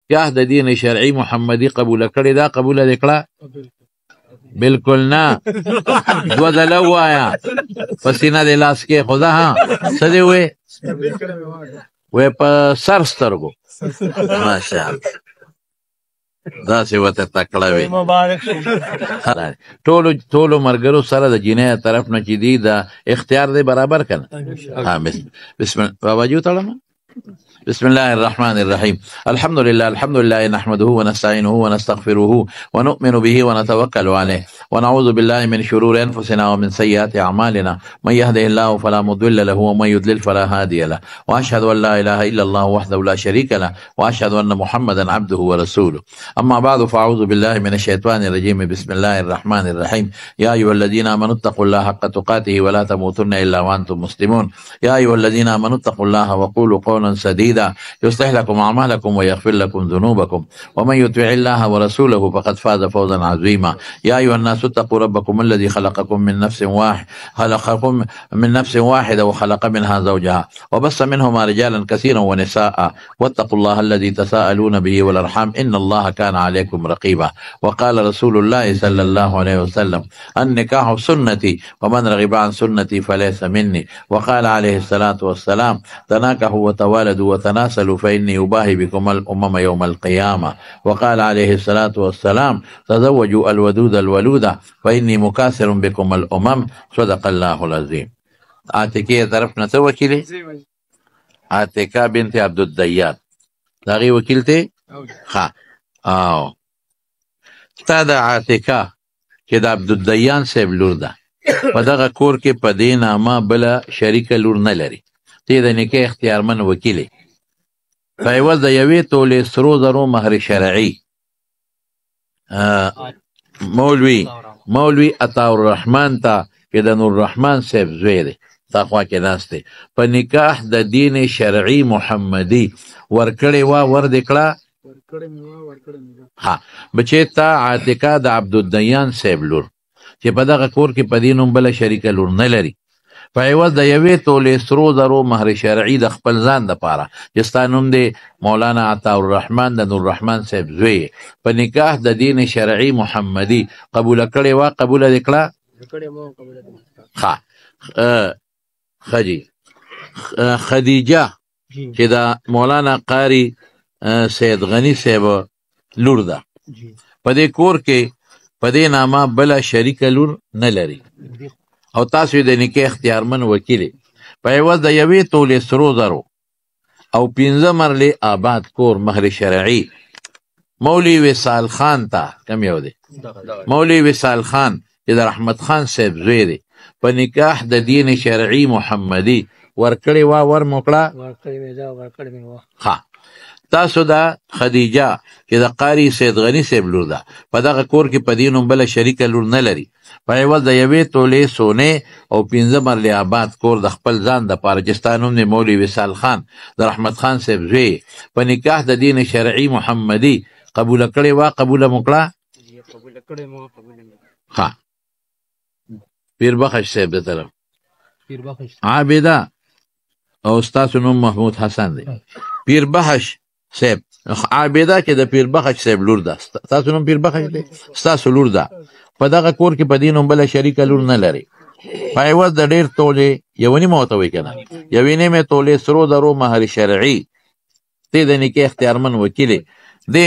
نکاح د دین شرعي محمدي قبول کړي دا قبول دې کړه بالکل نه دوه ځله ووایا په سینه د لاس کې خدا ها څه دې وې وې په سر سترګو ماشاءالله داسې ورته تکړه وي ټولو ملګرو سره د جنۍ طرف نه چې دي دا اختیار دی برابر که نه بسم الله بابا جي وتړم بسم الله الرحمن الرحيم الحمد لله نحمده ونستعينه ونستغفره ونؤمن به ونتوكل عليه ونعوذ بالله من شرور أنفسنا ومن سيئات أعمالنا من يهده الله فلا مضل له ومن يضلل فلا هادي له وأشهد أن لا إله إلا الله وحده لا شريك له وأشهد أن محمدا عبده ورسوله أما بعد فأعوذ بالله من الشيطان الرجيم بسم الله الرحمن الرحيم يا أيها الذين آمنوا اتقوا الله حق تقاته ولا تموتن إلا وأنتم مسلمون يا أيها الذين آمنوا اتقوا الله وقولوا قولا سديدا يصلح لكم أعمالكم ويغفر لكم ذنوبكم ومن يطع الله ورسوله فقد فاز فوزا عظيما يا أيها الناس اتقوا ربكم الذي خلقكم من نفس واحدة وخلق منها زوجها وبث منهما رجالا كثيرا ونساء واتقوا الله الذي تساءلون به والأرحام إن الله كان عليكم رقيبا وقال رسول الله صلى الله عليه وسلم النكاح سنتي ومن رغب عن سنتي فليس مني وقال عليه الصلاة والسلام تناكحوا وتوالدوا وتناسلوا فإني أباهي بكم الأمم يوم القيامة وقال عليه الصلاة والسلام تزوجوا الودود الولود فإني مكاثر بكم الأمم صدق الله العظيم عاتكية طرفنا توكيلي عاتكا بنت عبد الديان داغي وكيلتي خا تا دا عاتکا چې د عبدالدیان صاحب لور ده په دغه کور کې په دې نامه بله شریکه لور نه لري ته د نکاح اختیارمن وکیلې په عوض د یوې تولې سرو زرو مهر شرعي مولوي عطاالرحمن ته چې د نورالرحمن صاحب زوی دی تا خوا کې ناست دی په نکاح د دین شرعي محمدي ورکړې وه ور دې کړه ها بچې تا عاتکا د عبدالدیان صاحب لور چې په دغه کور کې په دې نوم بله شریکه لور نه لري په عوض د یوې تولې سرو زرو مهر شرعي د خپل ځان دپاره چې ستا نوم دی مولانا عطاالرحمن د نورالرحمن صاحب زوی په نکاح د دین شرعي محمدي قبوله کړې وه قبوله دې کړه ښه خجی خدیجه چې د مولانا قاری سید غنی صاحب لور ده په دې کور کې په دې نامه بله شریکه لور نه لري او تاسو د نکاح اختیارمن وکیلې په عوض د یوې تولې سرو زرو او 15 مرلې آباد کور مهر شرعي مولوي وصال خان ته کم یو دی مولوي وصال خان چې د رحمت خان صاحب زوی دی په نکاح د دین شرعي محمدي ورکړې وه ور موکړه ښه تاسو دا خدیجه چې د قاری سید غنی صاحب لور ده په دغه کور کې په دې نوم بله شریکه لور نه لري په عوض د یوې تولې سونې او 15 مرلې آباد کور د خپل ځان دپاره چې ستا نوم دی مولوي وصال خان د رحمت خان صاحب زوی په نکاح د دین شرعي محمدي قبوله کړې وه قبوله مو کړه ښه پیر بخش صاحب د طرف عابده او ستاسو نوم محمود حسن دی پیر بخش صاحب عابده چې د پیر بخش صاحب لور ده ستاسو نوم پیر بخش دی ستاسو لور ده په دغه کور کې په دې نوم بله شریکه لور نه لري په عوض د ډېر تولې یوه نیمه ورته وایي که نه یوې نیمې تولې سرو زرو مهر شرعي ته د نکاح اختیارمن وکیلې د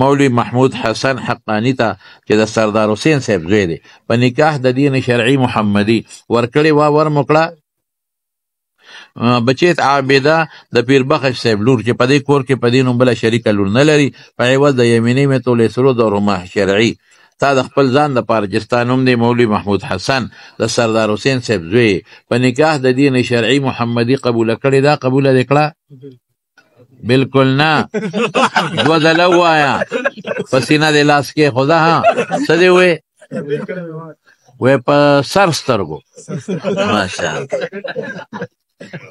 مولوي محمود حسن حقانی ته چې د سردار حسین صاحب زوی دی په نکاح د دین شرعي محمدي ورکړې وه ور مو کړه بچیت عابده د پیر بخش صاحب لور چې په دې کور کې په دې نوم بله شریکه لور نه لري په عوض د یوې نیمې تولې سرو زرو مهر شرعي تا د خپل ځان دپاره چې ستا نوم دی مولوي محمود حسن د سردار حسین صاحب زوی په نکاح د دین شرعي محمدي قبوله کړې ده قبوله دې کړه بالکل نه دوه ځله ووایا په سینه د لاس کې خدا ها څه دې وې وې په سر سترګو ماشاءالله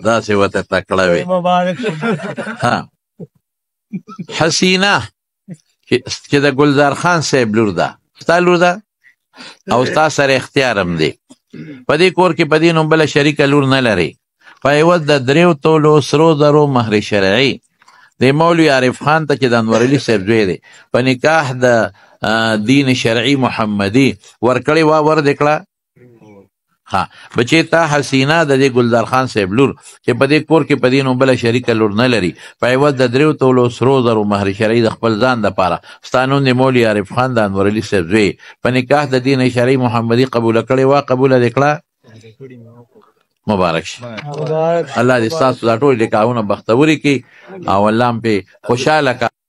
داسې ورته تکړه وې حسینه چې د ګلزار خان صاحب لور ده ستا لور ده او ستا سره اختیار هم دی په دې کور کې په دې نوم بله شریکه لور نه لري په عوض د 3 تولو سرو زرو مهر شرعي د مولوي عارف خان ته چې د انور علي صاحب زوی دی په نکاح د دین شرعي محمدي ورکړې وه ورد کړه ها بچې تا حسینا د دې ګلدار خان صاحب لور چې په دې کور کې په دې نو بله شریکه لور نه لري په عوض د 3 تولو سرو زرو مهر شرعي د خپل ځان دپاره ستا نوم د مولوي عارف خان د انور علي صاحب زوی په نکاح د دین شرعي محمدي قبوله کړې وه قبوله دې کړه مبارک شي الله دې ستاسو دا ټول نکاحونه بختوري کړي او الله هم پې خوشحاله کړه